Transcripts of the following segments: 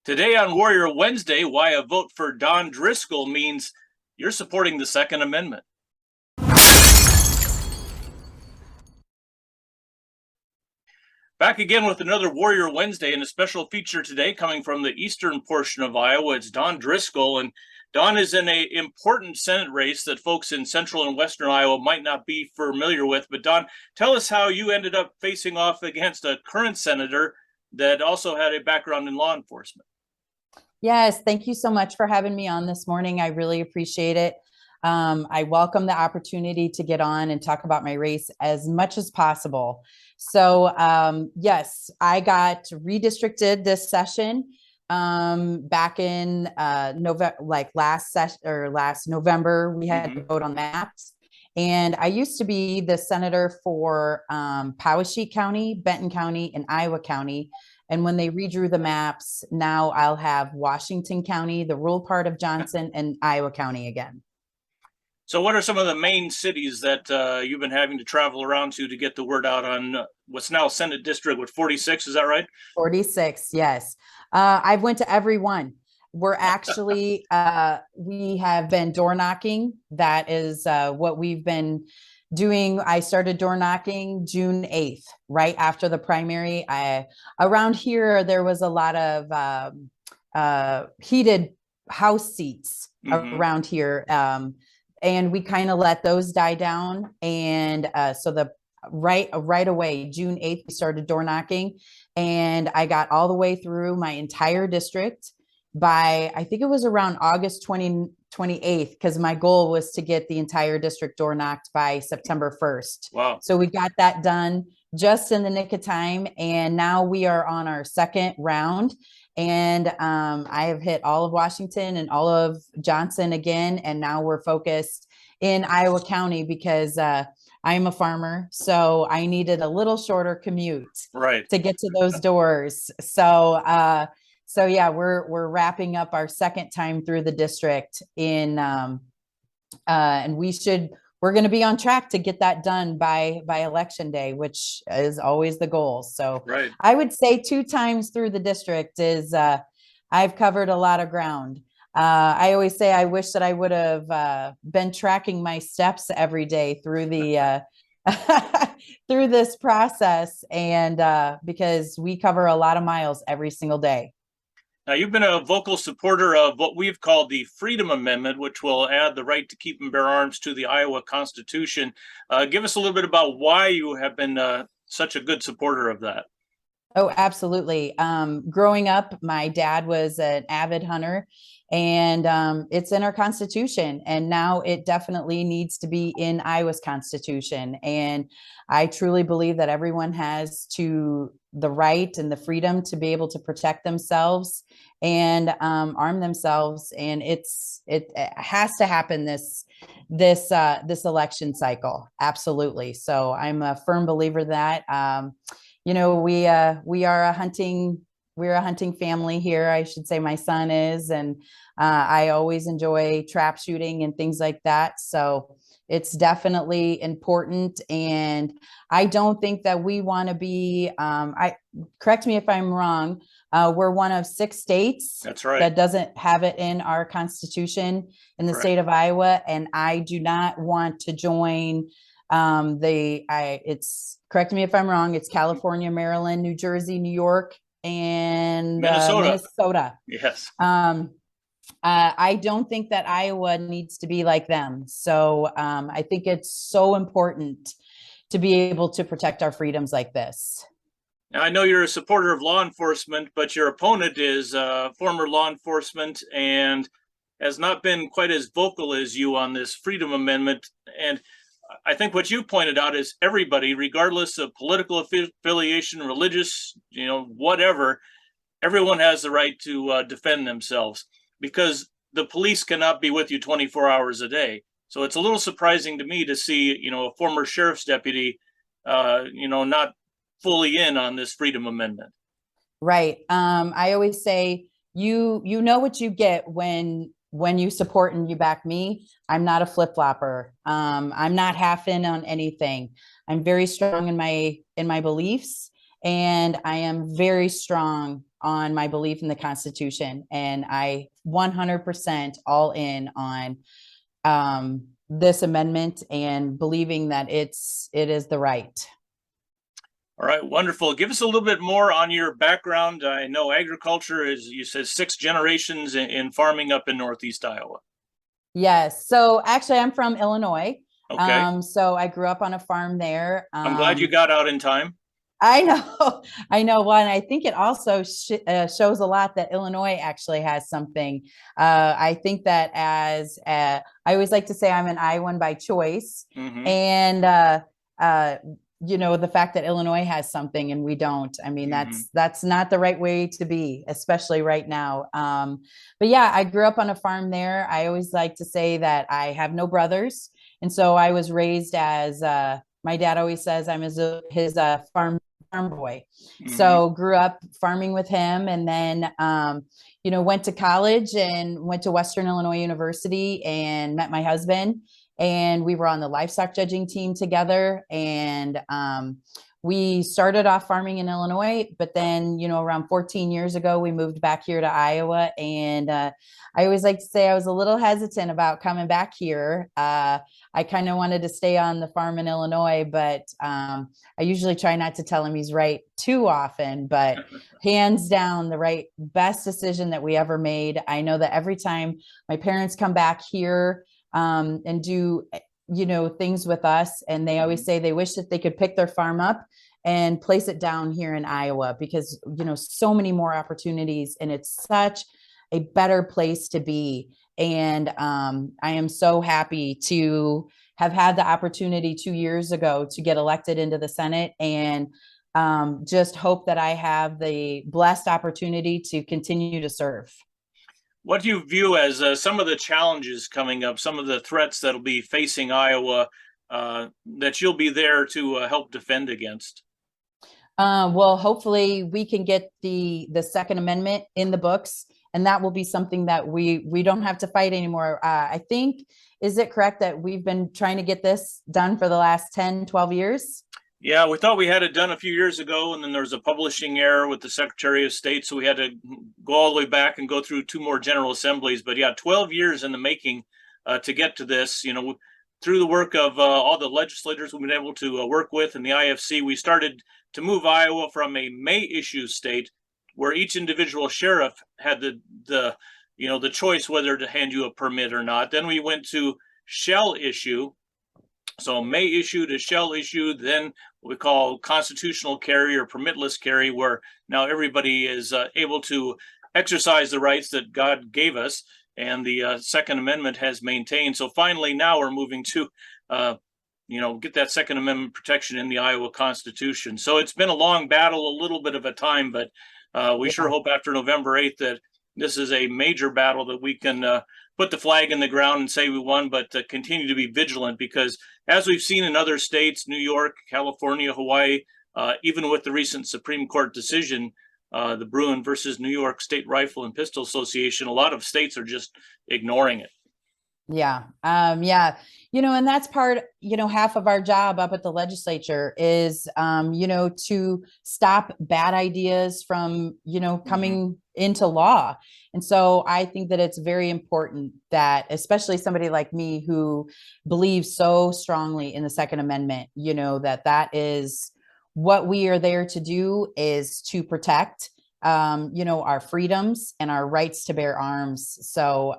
Today on Warrior Wednesday, why a vote for Don Driscoll means you're supporting the Second Amendment. Back again with another Warrior Wednesday and a special feature today coming from the eastern portion of Iowa. It's Don Driscoll, and Don is in an important Senate race that folks in central and western Iowa might not be familiar with. But Don, tell us how you ended up facing off against a current senator that also had a background in law enforcement. Yes, thank you so much for having me on this morning. I really appreciate it. I welcome the opportunity to get on and talk about my race as much as possible. So yes, I got redistricted this session back in November, like last November. We had to vote on maps. And I used to be the senator for Poweshiek County, Benton County, and Iowa County. And when they redrew the maps, now I'll have Washington County, the rural part of Johnson, and Iowa County again. So what are some of the main cities that you've been having to travel around to get the word out on what's now Senate District with 46, is that right? 46, yes. I've went to every one. We're actually, we have been door knocking. That is what we've been doing. I started door knocking June 8th, right after the primary. Around here, there was a lot of heated house seats around here. And we kind of let those die down. And so the right away, June 8th, we started door knocking, and I got all the way through my entire district by, I think it was around August 28th, because my goal was to get the entire district door knocked by September 1st. Wow. So we got that done just in the nick of time. And now we are on our second round. And I have hit all of Washington and all of Johnson again. And now we're focused in Iowa County because I'm a farmer. So I needed a little shorter commute to get to those doors. So yeah, we're wrapping up our second time through the district in, and we're going to be on track to get that done by election day, which is always the goal. So I would say 2 times through the district is, I've covered a lot of ground. I always say I wish that I would have been tracking my steps every day through the through this process, and because we cover a lot of miles every single day. Now, you've been a vocal supporter of what we've called the Freedom Amendment, which will add the right to keep and bear arms to the Iowa Constitution. Give us a little bit about why you have been such a good supporter of that. Oh, absolutely. Growing up, my dad was an avid hunter, and it's in our Constitution. And now it definitely needs to be in Iowa's Constitution. And I truly believe that everyone has the right and the freedom to be able to protect themselves and arm themselves. And it has to happen this election cycle. Absolutely. So I'm a firm believer that, you know, we're a hunting family here. I should say my son is, and I always enjoy trap shooting and things like that. So it's definitely important. And I don't think that we want to be, correct me if I'm wrong, we're one of 6 states that doesn't have it in our Constitution in the state of Iowa. And I do not want to join it's, correct me if I'm wrong, it's California, Maryland, New Jersey, New York, and Minnesota. Yes. I don't think that Iowa needs to be like them. So I think it's so important to be able to protect our freedoms like this. Now, I know you're a supporter of law enforcement, but your opponent is former law enforcement and has not been quite as vocal as you on this Freedom Amendment. And I think what you pointed out is everybody, regardless of political affiliation, religious, whatever, everyone has the right to defend themselves, because the police cannot be with you 24 hours a day. So it's a little surprising to me to see, a former sheriff's deputy, not fully in on this Freedom Amendment. Right. I always say, you know what you get when you support and you back me. I'm not a flip-flopper. I'm not half in on anything. I'm very strong in my beliefs, and I am very strong on my belief in the Constitution, and I 100% all in on this amendment and believing that it is the right. All right, wonderful. Give us a little bit more on your background. I know agriculture is, you said, 6 generations in farming up in Northeast Iowa. Yes. So actually, I'm from Illinois. Okay. So I grew up on a farm there. I'm glad you got out in time. I know, I know. Well, and I think it also shows a lot that Illinois actually has something. I think that I always like to say I'm an Iowan by choice, and the fact that Illinois has something and we don't. I mean, that's not the right way to be, especially right now. But yeah, I grew up on a farm there. I always like to say that I have no brothers, and so I was raised as my dad always says I'm his farm boy. So grew up farming with him, and then went to college and went to Western Illinois University and met my husband, and we were on the livestock judging team together. And we started off farming in Illinois, but then, around 14 years ago, we moved back here to Iowa. And I always like to say I was a little hesitant about coming back here. I kind of wanted to stay on the farm in Illinois, but I usually try not to tell him he's right too often, but hands down, the best decision that we ever made. I know that every time my parents come back here and do things with us, and they always say they wish that they could pick their farm up and place it down here in Iowa, because so many more opportunities, and it's such a better place to be. And I am so happy to have had the opportunity 2 years ago to get elected into the Senate, and just hope that I have the blessed opportunity to continue to serve. What do you view as some of the challenges coming up, some of the threats that'll be facing Iowa that you'll be there to help defend against? Well, hopefully we can get the Second Amendment in the books, and that will be something that we don't have to fight anymore. I think, is it correct that we've been trying to get this done for the last 10, 12 years? Yeah, we thought we had it done a few years ago, and then there was a publishing error with the Secretary of State, so we had to go all the way back and go through 2 more General Assemblies. But yeah, 12 years in the making to get to this. Through the work of all the legislators we've been able to work with in the IFC, we started to move Iowa from a may issue state, where each individual sheriff had the choice whether to hand you a permit or not. Then we went to shall issue. So may issue to shall issue, then what we call constitutional carry or permitless carry, where now everybody is able to exercise the rights that God gave us, and the Second Amendment has maintained. So finally, now we're moving to, get that Second Amendment protection in the Iowa Constitution. So it's been a long battle, a little bit of a time, but we sure hope after November 8th that this is a major battle that we can put the flag in the ground and say we won, but continue to be vigilant, because as we've seen in other states, New York, California, Hawaii, even with the recent Supreme Court decision, the Bruin versus New York State Rifle and Pistol Association, a lot of states are just ignoring it. Yeah. And that's part, half of our job up at the legislature is, to stop bad ideas from, coming into law. And so I think that it's very important that, especially somebody like me who believes so strongly in the Second Amendment, that is what we are there to do, is to protect, our freedoms and our rights to bear arms. So,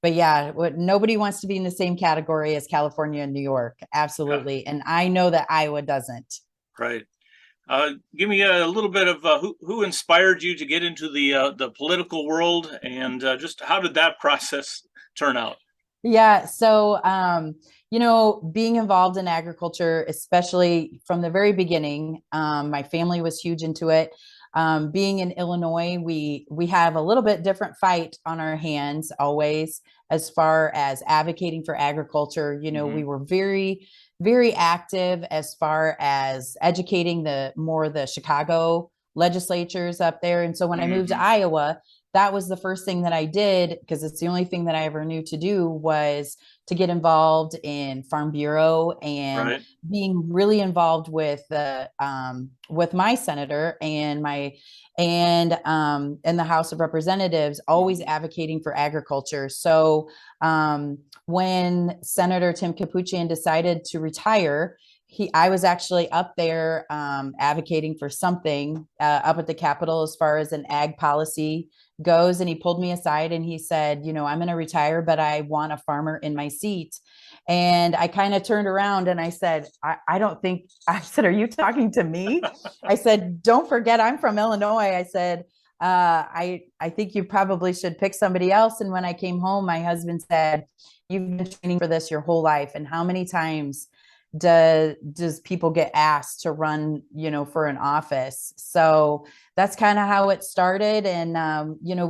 but yeah, nobody wants to be in the same category as California and New York. Absolutely. Yeah. And I know that Iowa doesn't. Right. Give me a little bit of who inspired you to get into the political world, and just how did that process turn out? Yeah. So, being involved in agriculture, especially from the very beginning, my family was huge into it. Being in Illinois, we have a little bit different fight on our hands always, as far as advocating for agriculture. We were very, very active as far as educating the Chicago legislatures up there. And so when I moved to Iowa, that was the first thing that I did, because it's the only thing that I ever knew to do, was to get involved in Farm Bureau and Right. being really involved with my senator and the House of Representatives, always advocating for agriculture. So when Senator Tim Capuchian decided to retire, I was actually up there advocating for something up at the Capitol as far as an ag policy goes. And he pulled me aside and he said, you know, I'm going to retire, but I want a farmer in my seat. And I kind of turned around and I said, I don't think, I said, are you talking to me? I said, don't forget, I'm from Illinois. I said, I think you probably should pick somebody else. And when I came home, my husband said, you've been training for this your whole life. And how many times does people get asked to run, you know, for an office? So that's kind of how it started. And, you know,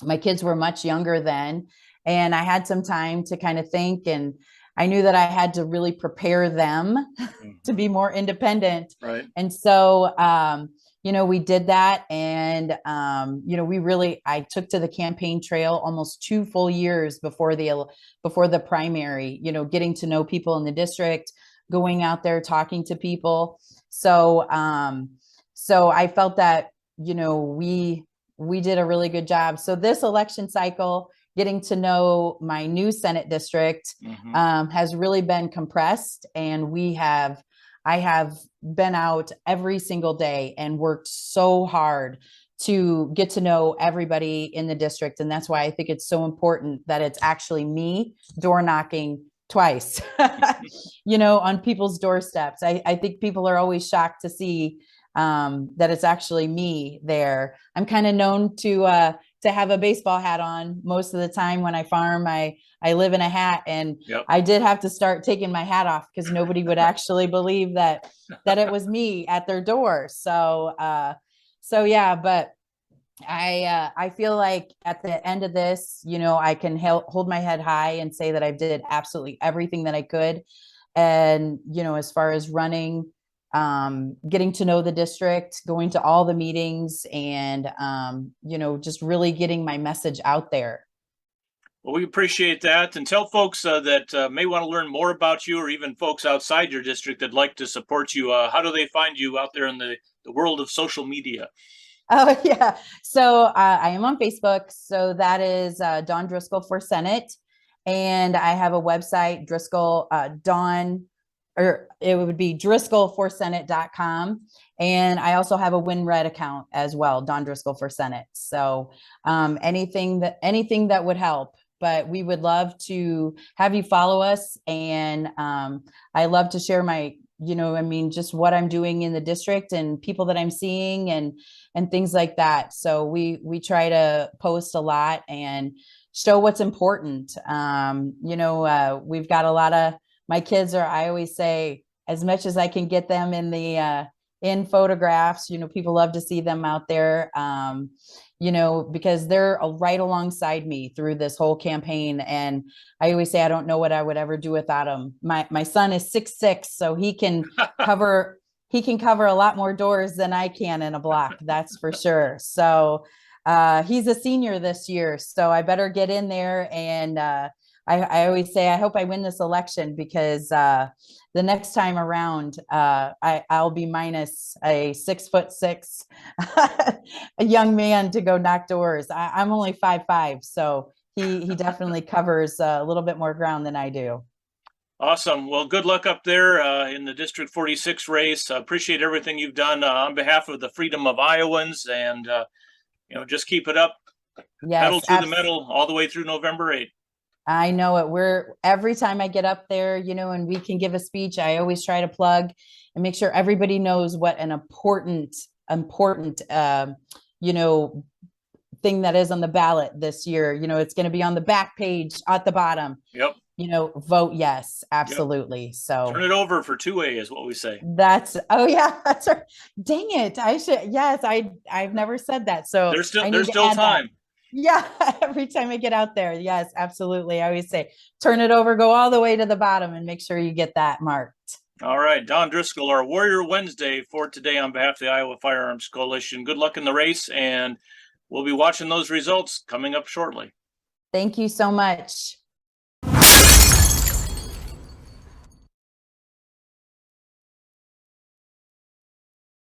my kids were much younger then, and I had some time to kind of think, and I knew that I had to really prepare them to be more independent. Right. And so, you know, we did that. And, you know, I took to the campaign trail almost 2 full years before the primary, you know, getting to know people in the district, going out there, talking to people. So, so I felt that, you know, we did a really good job. So this election cycle, getting to know my new Senate district has really been compressed. And I have been out every single day and worked so hard to get to know everybody in the district. And that's why I think it's so important that it's actually me door knocking twice, you know, on people's doorsteps. I think people are always shocked to see that it's actually me there. I'm kind of known to have a baseball hat on most of the time when I farm. I live in a hat, and I did have to start taking my hat off because nobody would actually believe that it was me at their door. So, so yeah, but I feel like at the end of this, you know, I can hold my head high and say that I did absolutely everything that I could. And, you know, as far as running, getting to know the district, going to all the meetings, and, you know, just really getting my message out there. Well, we appreciate that, and tell folks that may want to learn more about you, or even folks outside your district that'd like to support you. How do they find you out there in the world of social media? Oh, yeah. So I am on Facebook. So that is Dawn Driscoll for Senate. And I have a website, Driscoll, or it would be driscollforsenate.com. And I also have a WinRed account as well, Dawn Driscoll for Senate. So anything that would help. But we would love to have you follow us. And I love to share my, you know, I mean, just what I'm doing in the district and people that I'm seeing and things like that. So we try to post a lot and show what's important. You know, we've got a lot of, my kids are, I always say, as much as I can get them in photographs, you know, people love to see them out there, you know, because they're right alongside me through this whole campaign. And I always say, I don't know what I would ever do without them. My son is 6'6", so he can cover a lot more doors than I can in a block. That's for sure. So he's a senior this year, so I better get in there. And I always say, I hope I win this election, because the next time around, I'll be minus a 6'6", a young man to go knock doors. I'm only 5'5", so he definitely covers a little bit more ground than I do. Awesome. Well, good luck up there in the District 46 race. Appreciate everything you've done on behalf of the freedom of Iowans, and you know, just keep it up. Yes, pedal to the metal all the way through November 8th. I know it. Every time I get up there, you know, and we can give a speech, I always try to plug and make sure everybody knows what an important, you know, thing that is on the ballot this year. You know, it's going to be on the back page at the bottom. Yep. You know, vote yes, absolutely. Yep. So turn it over for 2A is what we say. Oh yeah, that's right. Dang it. I should. Yes, I've never said that. So there's still time. That. Yeah, every time I get out there. Yes, absolutely. I always say, turn it over, go all the way to the bottom, and make sure you get that marked. All right, Dawn Driscoll, our Warrior Wednesday for today on behalf of the Iowa Firearms Coalition. Good luck in the race, and we'll be watching those results coming up shortly. Thank you so much.